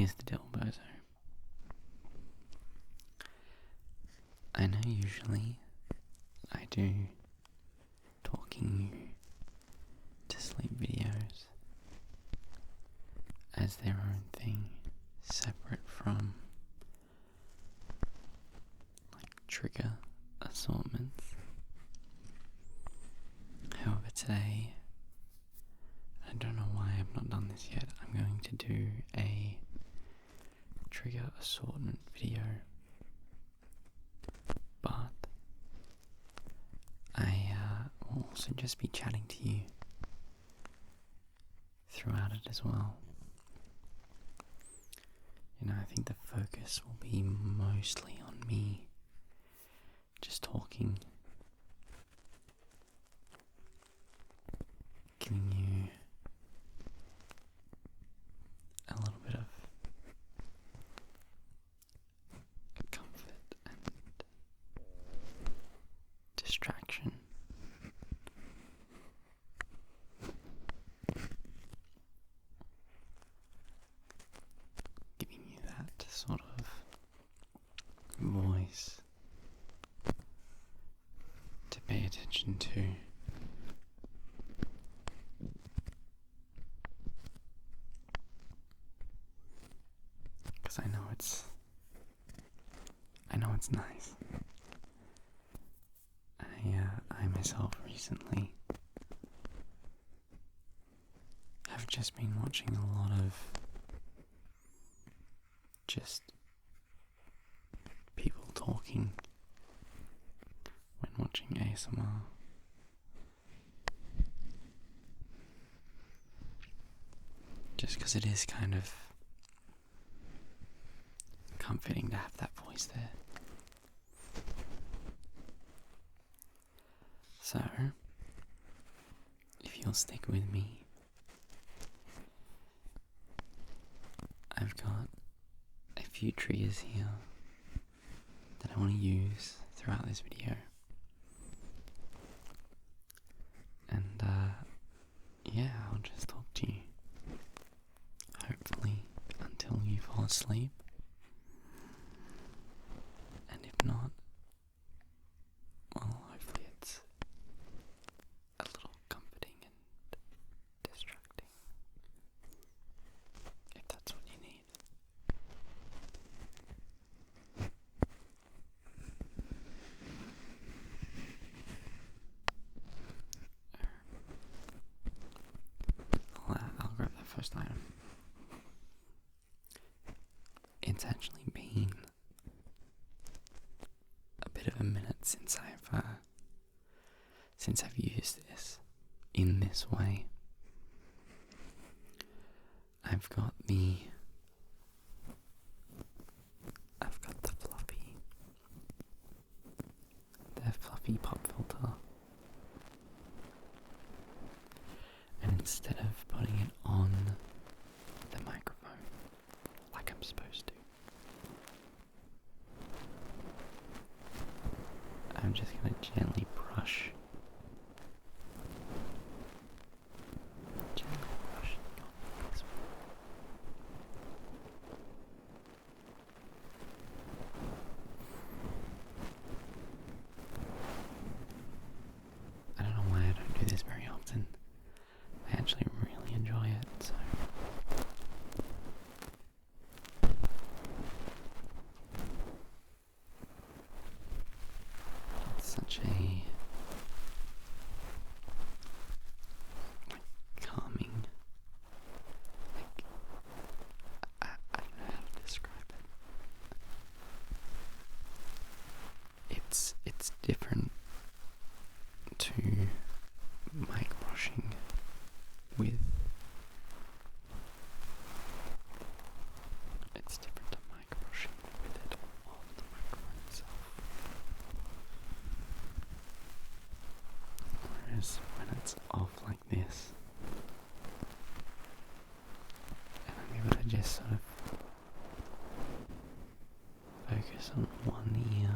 Here's the deal, Bozo. I know usually I do talking you to sleep videos as their own thing, separate from trigger assortments. However, today, I don't know why I've not done this yet, I'm going to do a trigger assortment video, but I will also just be chatting to you throughout it as well. I think the focus will be mostly on me just talking, giving you a little bit of comfort and distraction. Giving you that sort of voice to pay attention to. Because I know it's nice. I myself recently have just been watching a lot of just people talking when watching ASMR. Just because it is kind of comforting to have that voice there. So, if you'll stick with me, I've got a few triggers here that I want to use throughout this video. And, I'll just talk to you, hopefully, until you fall asleep. And if not, well, hopefully it's a little comforting and distracting, if that's what you need. I'll grab that first item. It's actually been a bit of a minute since I've used this in this way. I've got the fluffy pop filter, and instead of putting it on the microphone like I'm supposed to, I'm just going to gently brush this way. I don't know why I don't do this very often. I actually really enjoy it, so it's such a calming, I don't know how to describe it. It's different to mic brushing with. It's different to mic brushing with it on the microphone itself. Whereas when it's off like this, and I'm able to just sort of focus on one ear,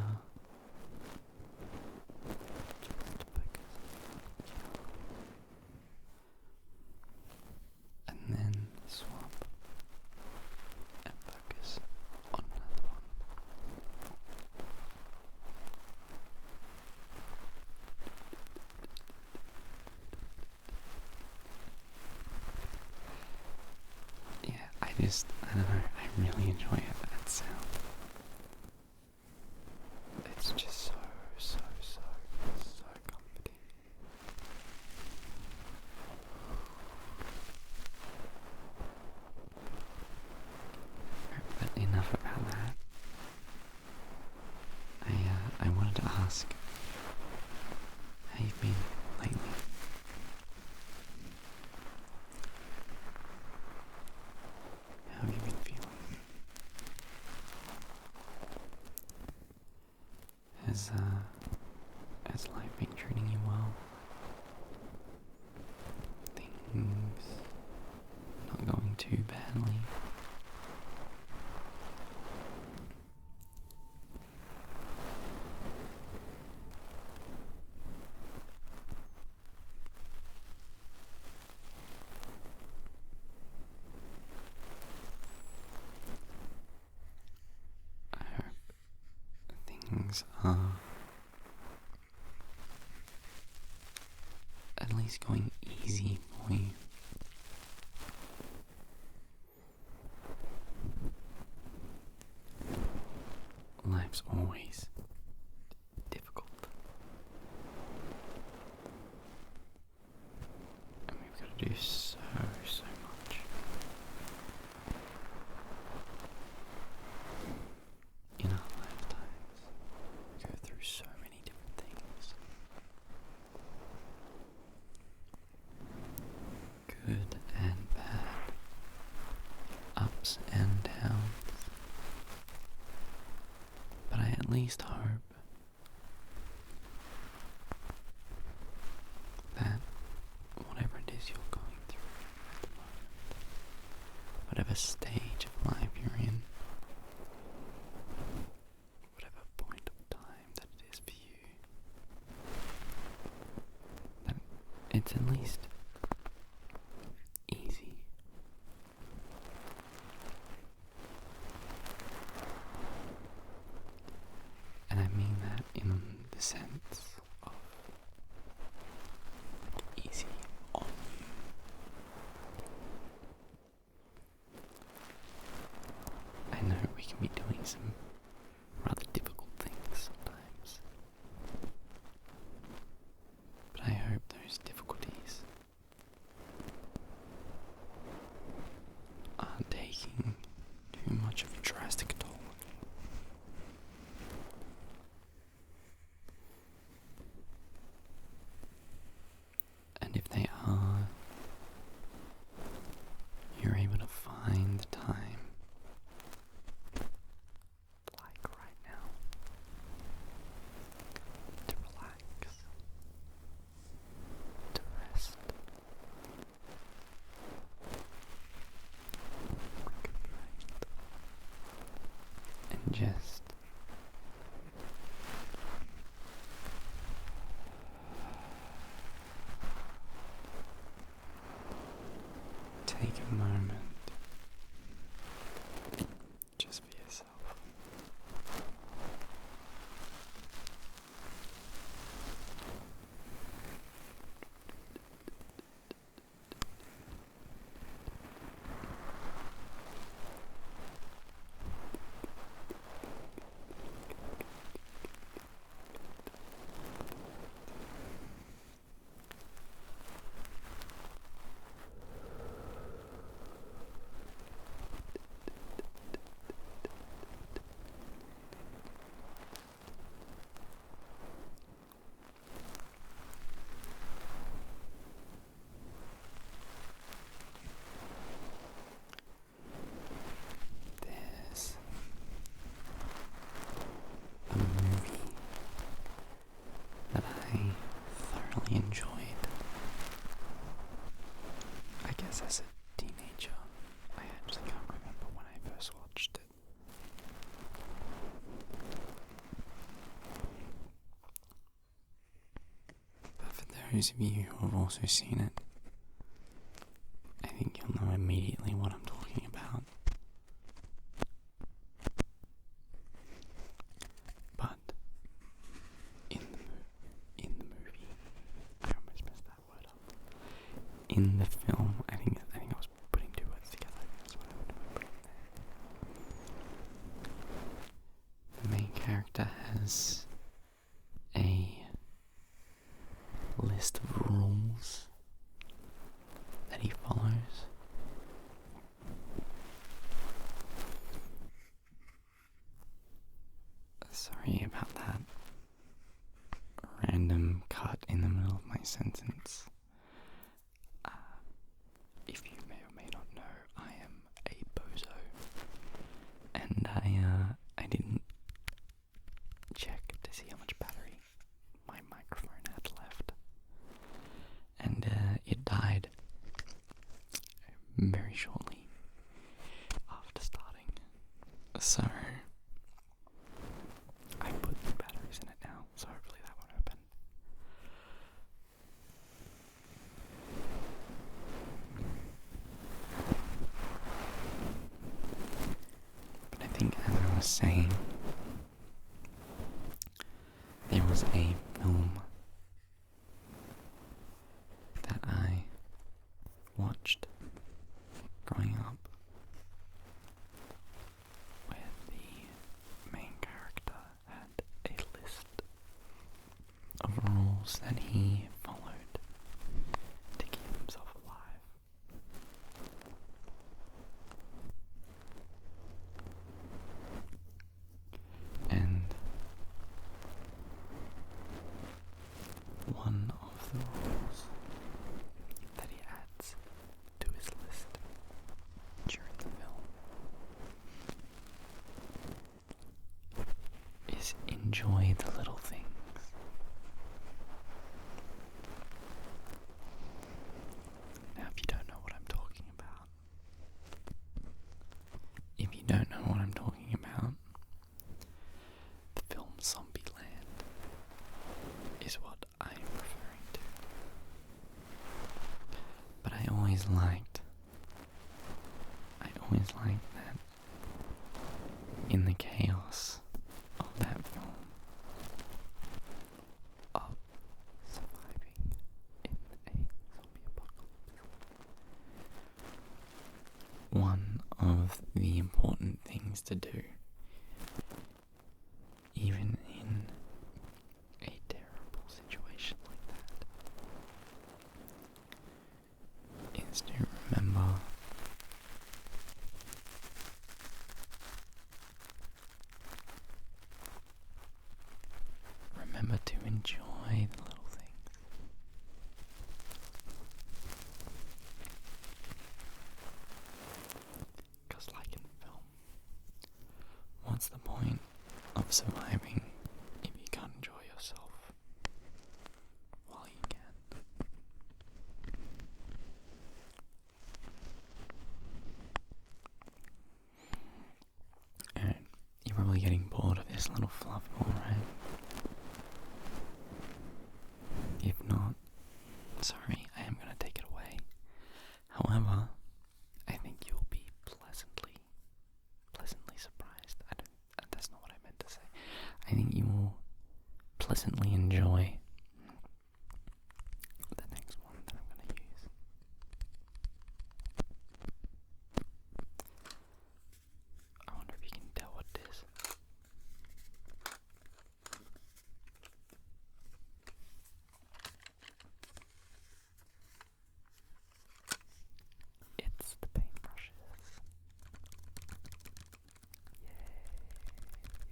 and then swap and I don't know, I really enjoy it, that sound. It's just so comforting. But enough about that. I wanted to ask how you've been lately. How have you been feeling? Has life been treating you well? Things not going too badly? I hope things are at least going easy for you. Life's always difficult. And we've got to do so much. In our lifetimes, we go through so many different things. Good and bad. Ups and downs. But I at least hope that whatever it is you're going through at the moment, whatever stage of life you're in, whatever point of time that it is for you, that it's at least easy. And I mean that in the sense of easy on you. I know we can be doing some rather difficult things sometimes, but I hope those difficulties aren't taking too much of a drastic toll. And if they are, you're able to find the time, like right now, to relax, to rest, and just take a moment just for yourself. There's a movie that I thoroughly enjoyed, I guess as a teenager. I actually can't remember when I first watched it. But for those of you who have also seen it, I think you'll know immediately what I'm talking about. But in the movie, I almost messed that word up. In the film, I think I was putting two words together. That's what I would character has a list of rules that he follows. Sorry about that random cut in the middle of my sentence. If you may or may not know, I am a bozo, and I didn't check to see how much battery my microphone had left, and it died very shortly after starting. So I put new batteries in it now, so hopefully that won't happen. But I think, as I was saying, there was a film that I watched growing up where the main character had a list of rules that he followed to keep himself alive. And one of the rules that he adds to his list during the film is enjoy the little things. Now, if you don't know what I'm talking about, the film Zombieland is what I am referring to. But I always liked that in the chaos of that film, of surviving in a zombie apocalypse, one of the important things to do, even in a terrible situation like that, is to remember to enjoy the little things. Because like in film, what's the point of surviving if you can't enjoy yourself while you can? And you're probably getting bored of this little fluff ball, right? If not, sorry, I am going to take it away. However, I think you'll be pleasantly surprised. That's not what I meant to say. I think you will pleasantly enjoy the next one that I'm going to use. I wonder if you can tell what it is. It's the paintbrushes. Yay!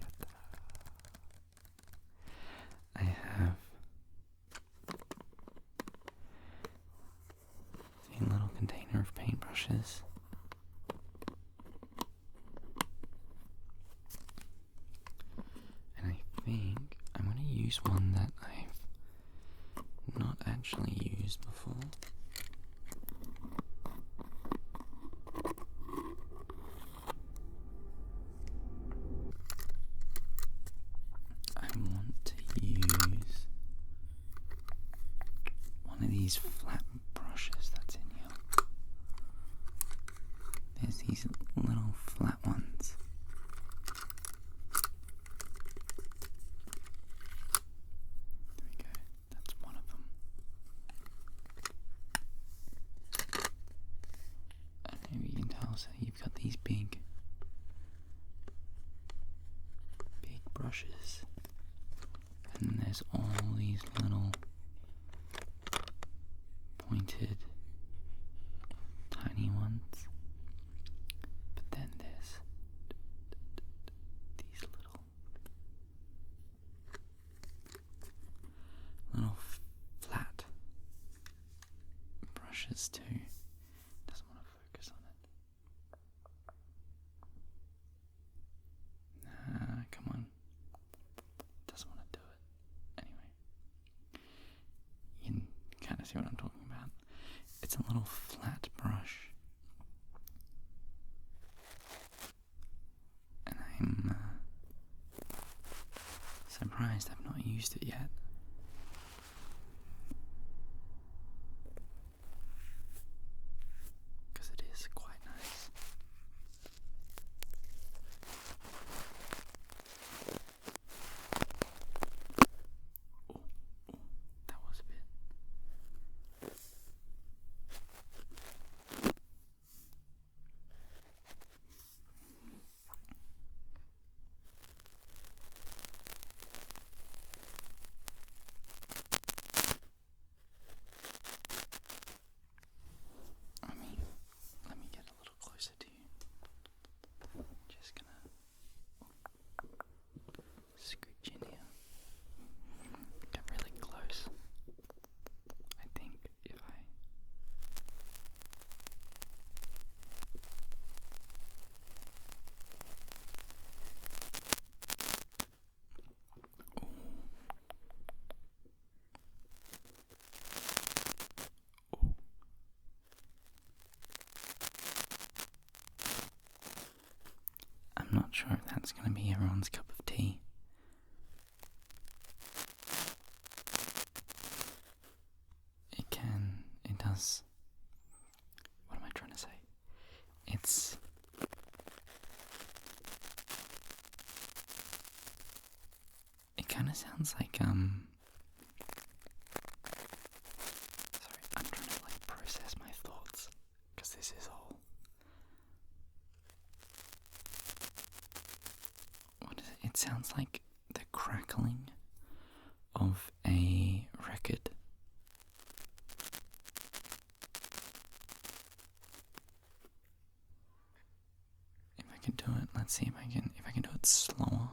Yatta. I have a little container of paintbrushes. And I think I'm going to use one that I've not actually used before. I want to use one of these flat brushes that's in here. There's these little flat ones. There we go, that's one of them. And maybe you can tell, so you've got these big brushes, and there's all these little pointed tiny ones, but then there's these little flat brushes too. Doesn't want to focus on it. Nah, come on. Doesn't want to do it. Anyway, you can kind of see what I'm talking about. It's a little flat brush, and I'm surprised I've not used it yet. Because it is quite nice. Oh, that was a bit. Let me get a little closer to you. Just gonna scooch in here. Get really close. I think if I... I'm not sure if that's going to be everyone's cup of tea. It does. What am I trying to say? It kind of sounds like, sorry, I'm trying to process my thoughts, because this is all... What is it? It sounds like the crackling of a record. If I can do it, let's see if I can do it slower.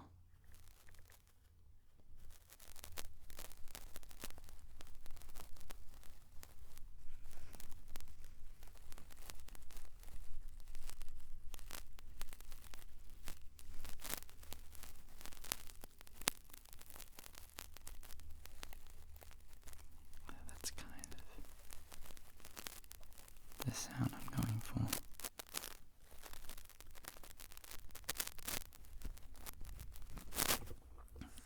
That's kind of the sound I'm going for.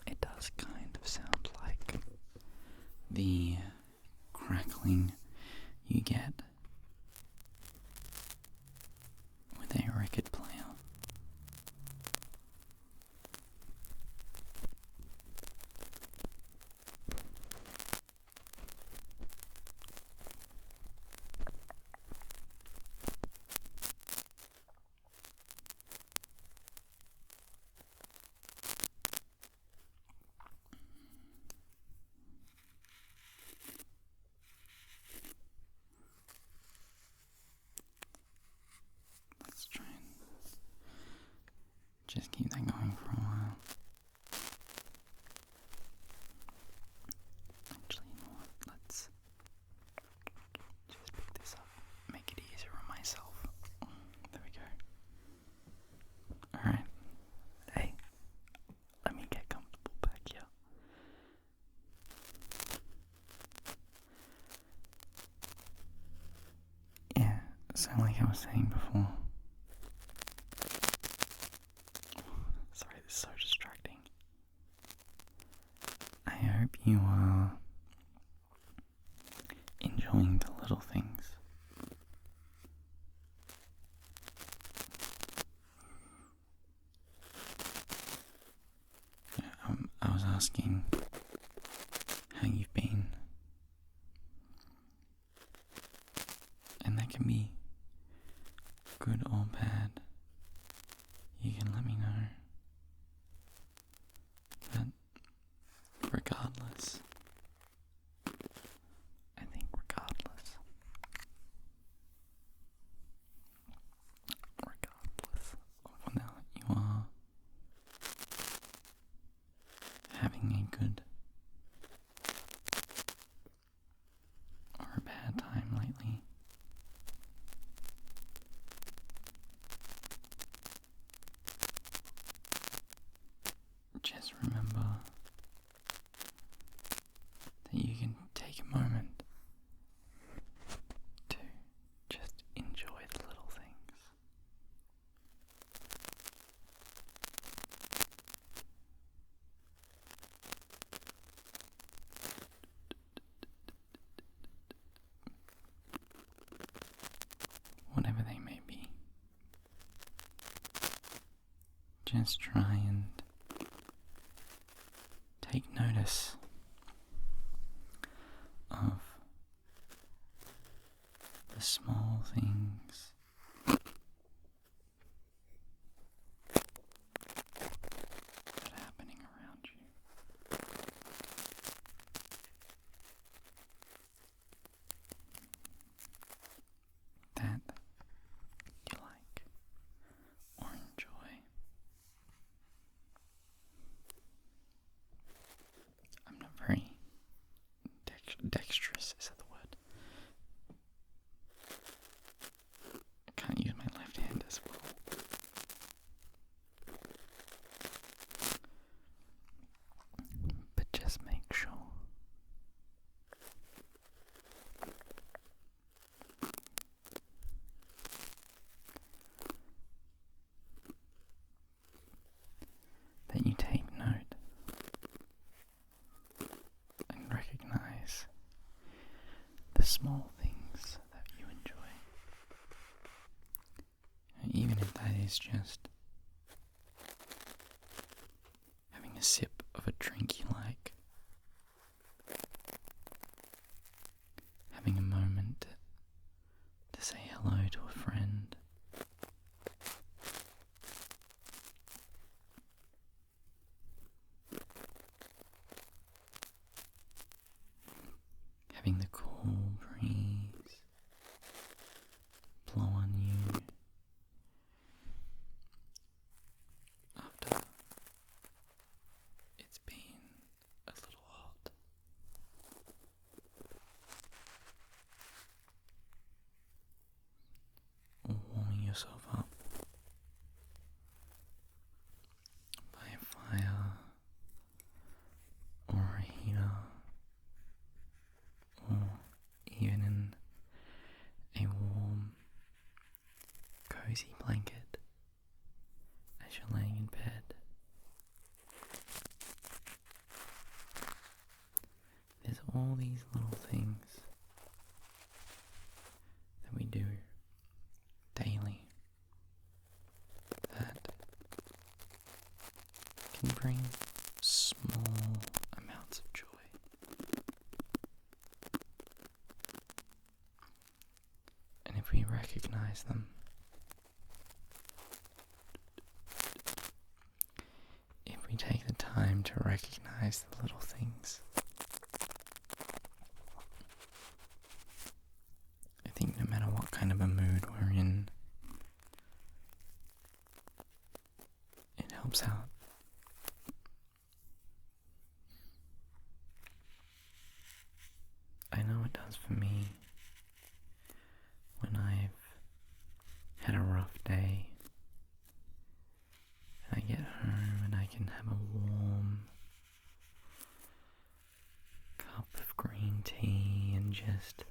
It does kind of sound like the crackling you get with a record player. Let's try and just keep that going for a while. Actually, you know what? Let's just pick this up, make it easier on myself. There we go. Alright. Hey, let me get comfortable back here. Yeah, so like I was saying before, sorry, this is so distracting. I hope you are enjoying the little things. Yeah, I was asking how you've been, and that can be good or bad. You can let me know. having a good or a bad time lately. Just remember that you can take a moment to just enjoy the little things. Whatever they may be. Just try and take notice of the small things that are happening around you. That you like or enjoy. I'm not very dexterous, is that the word? I can't use my left hand as well. But just make sure that you take note and recognize the small things that you enjoy. Even if that is just having a sip of a drink you like, having a moment to say hello to a friend, having the cool breeze blow on you after it's been a little hot. Or warming yourself up by a fire or a heater, or even in a warm, cozy blanket as you're laying in bed. There's all these little things that we do daily that can bring small amounts of joy. And if we recognize them, if we take the time to recognize the little things, I think no matter what kind of a mood we're in, it helps out. I know it does for me when I've had a rough day and I get home and I can have a warm cup of green tea and just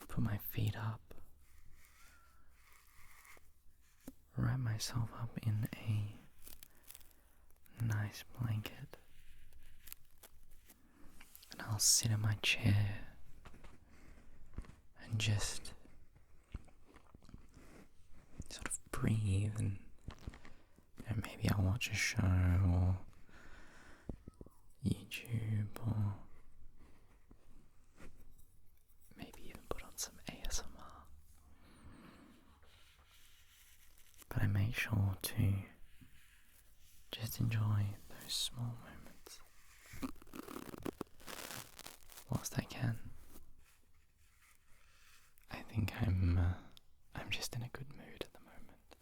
put my feet up, wrap myself up in a nice blanket, and I'll sit in my chair and just sort of breathe, and maybe I'll watch a show or YouTube, or maybe even put on some ASMR. But I make sure to just enjoy those small moments whilst I can. I think I'm just in a good mood at the moment.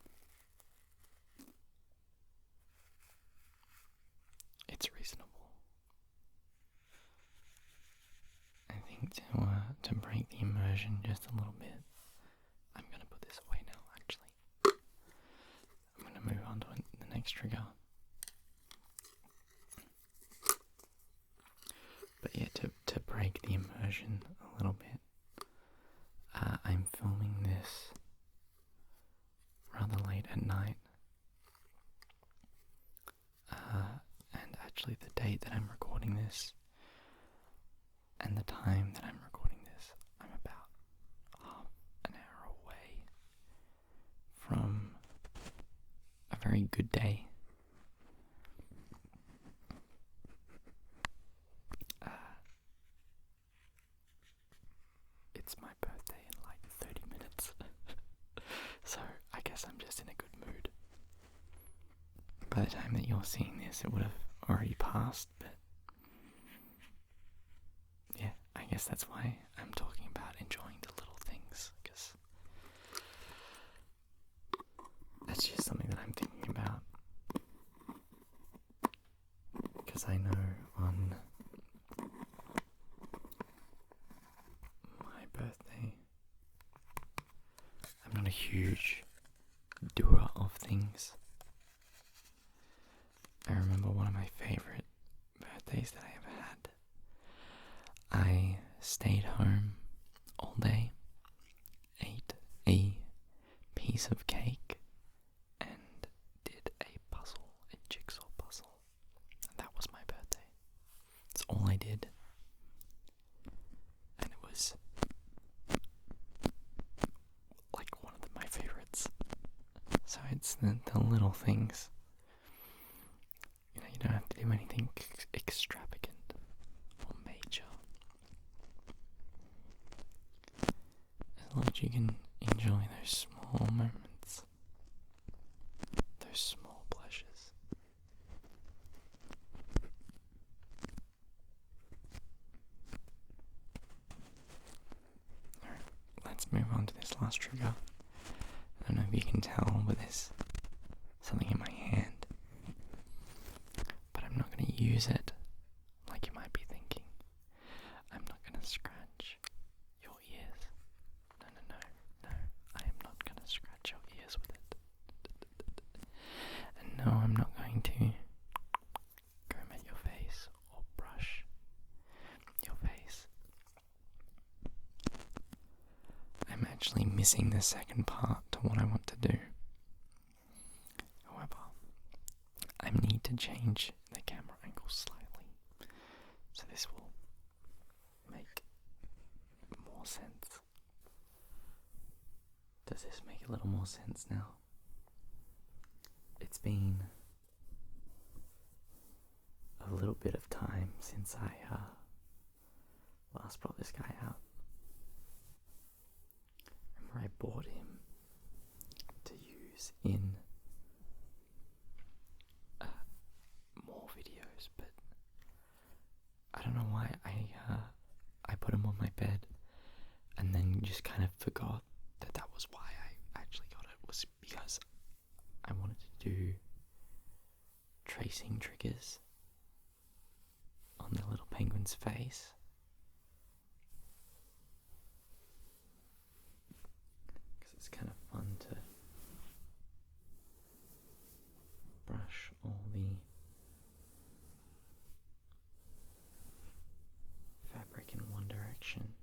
think to break the immersion just a little bit, I'm gonna put this away now. Actually, I'm gonna move on to the next trigger. But yeah, to break the immersion a little bit, I'm filming this rather late at night. And actually the date that I'm recording this and the time that I'm recording this, I'm about half an hour away from a very good day. It's my birthday in like 30 minutes. So I guess I'm just in a good mood. By the time that you're seeing this, it would have already passed, but yeah, I guess that's why I'm talking about enjoying the little things, because that's just something that I'm thinking about. Because I know on my birthday, I'm not a huge doer of things. I remember one of my favourite birthdays that I ever had. I stayed home all day, ate a piece of cake, and did a jigsaw puzzle. And that was my birthday. That's all I did. And it was like one of my favourites. So it's the little things. You don't have to do anything extravagant or major. As long as you can enjoy those small moments, those small pleasures. Alright, let's move on to this last trigger. I don't know if you can tell, but there's something in my hand. I'm not going to use it like you might be thinking. I'm not going to scratch your ears. No. I am not going to scratch your ears with it. And no, I'm not going to comb at your face or brush your face. I'm actually missing the second part to what I want to do. However, I need to change the camera angle slightly, so this will make more sense. Does this make a little more sense now? It's been a little bit of time since I last brought this guy out. Remember, I bought him to use in more videos, but I don't know why I put him on my bed and then just kind of forgot that was why I actually got it, was because I wanted to do tracing triggers on the little penguin's face. Because it's kind of fun to brush all the fabric in one direction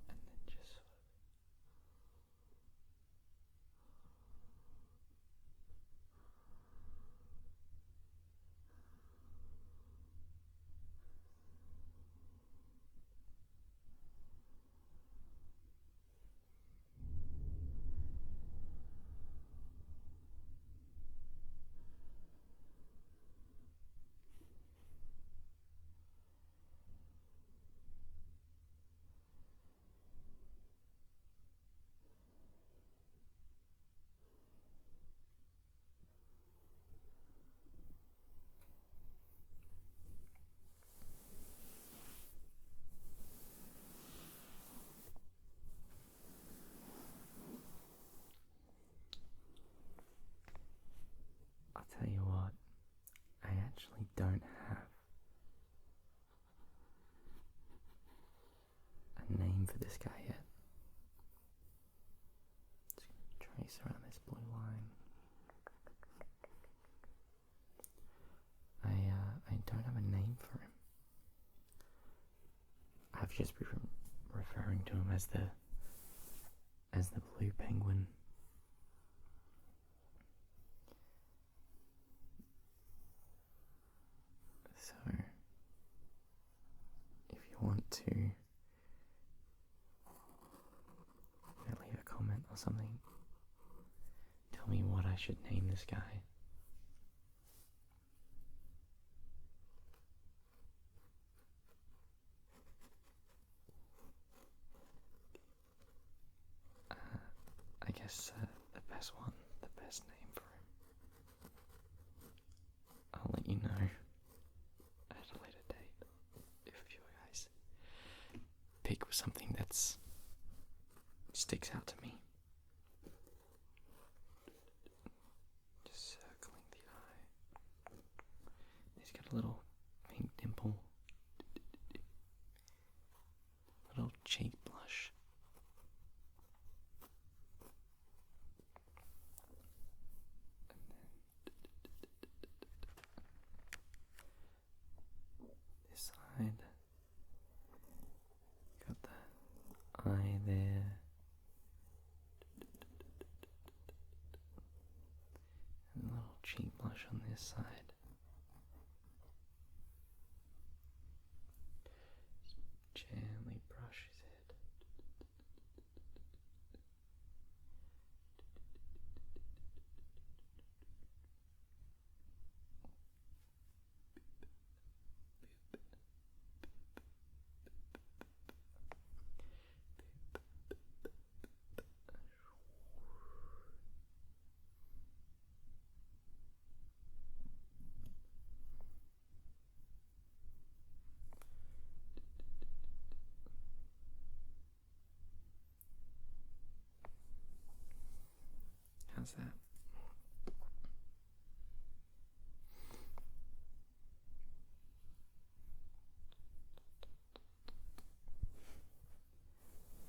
and then just sort of this guy yet. Just gonna trace around this blue line. I don't have a name for him. I've just been referring to him as the blue penguin. So, if you want to leave a comment or something, tell me what I should name this guy. I guess the best name for him, I'll let you know at a later date if you guys pick something that sticks out to me. Just circling the eye. He's got a little pink dimple, little cheek blush. Side, got the eye there, and a little cheek blush on this side. Just gently brush his head. How's that?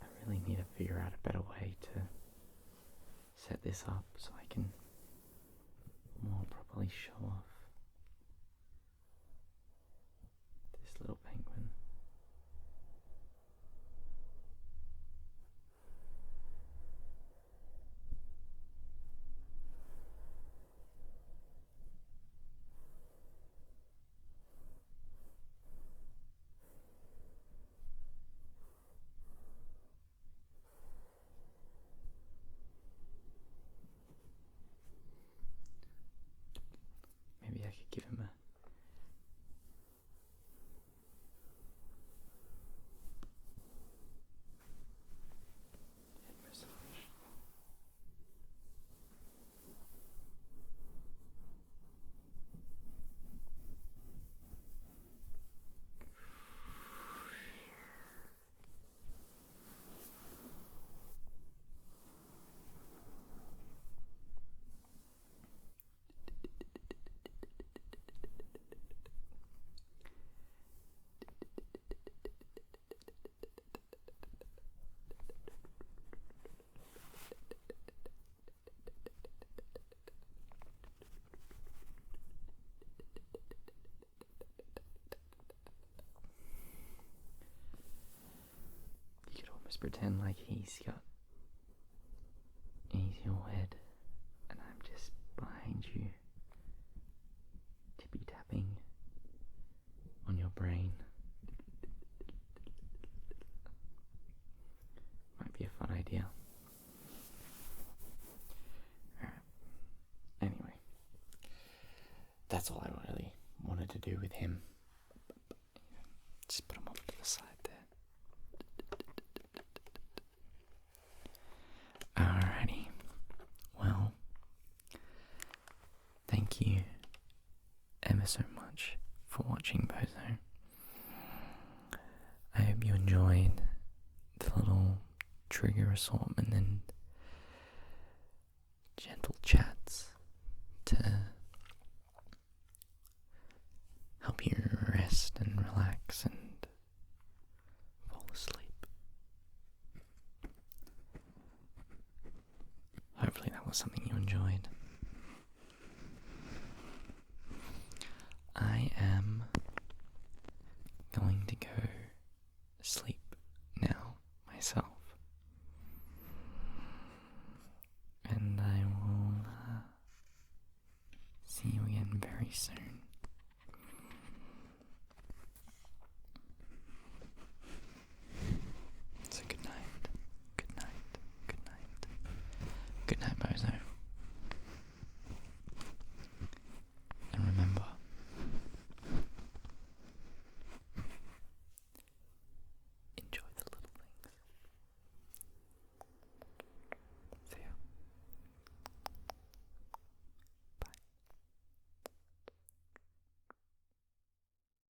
I really need to figure out a better way to set this up so I can more properly show off this little penguin. Maybe I could give him a head massage. Pretend like he's your head and I'm just behind you, tippy tapping on your brain. Might be a fun idea. Alright. Anyway, that's all I really wanted to do with him. Just put him off to the side there. Alrighty, well, thank you ever so much for watching Bozo. I hope you enjoyed the little trigger assortment and gentle chats to help you rest and relax and fall asleep. was something you enjoyed. I am going to go sleep now myself. And I will see you again very soon.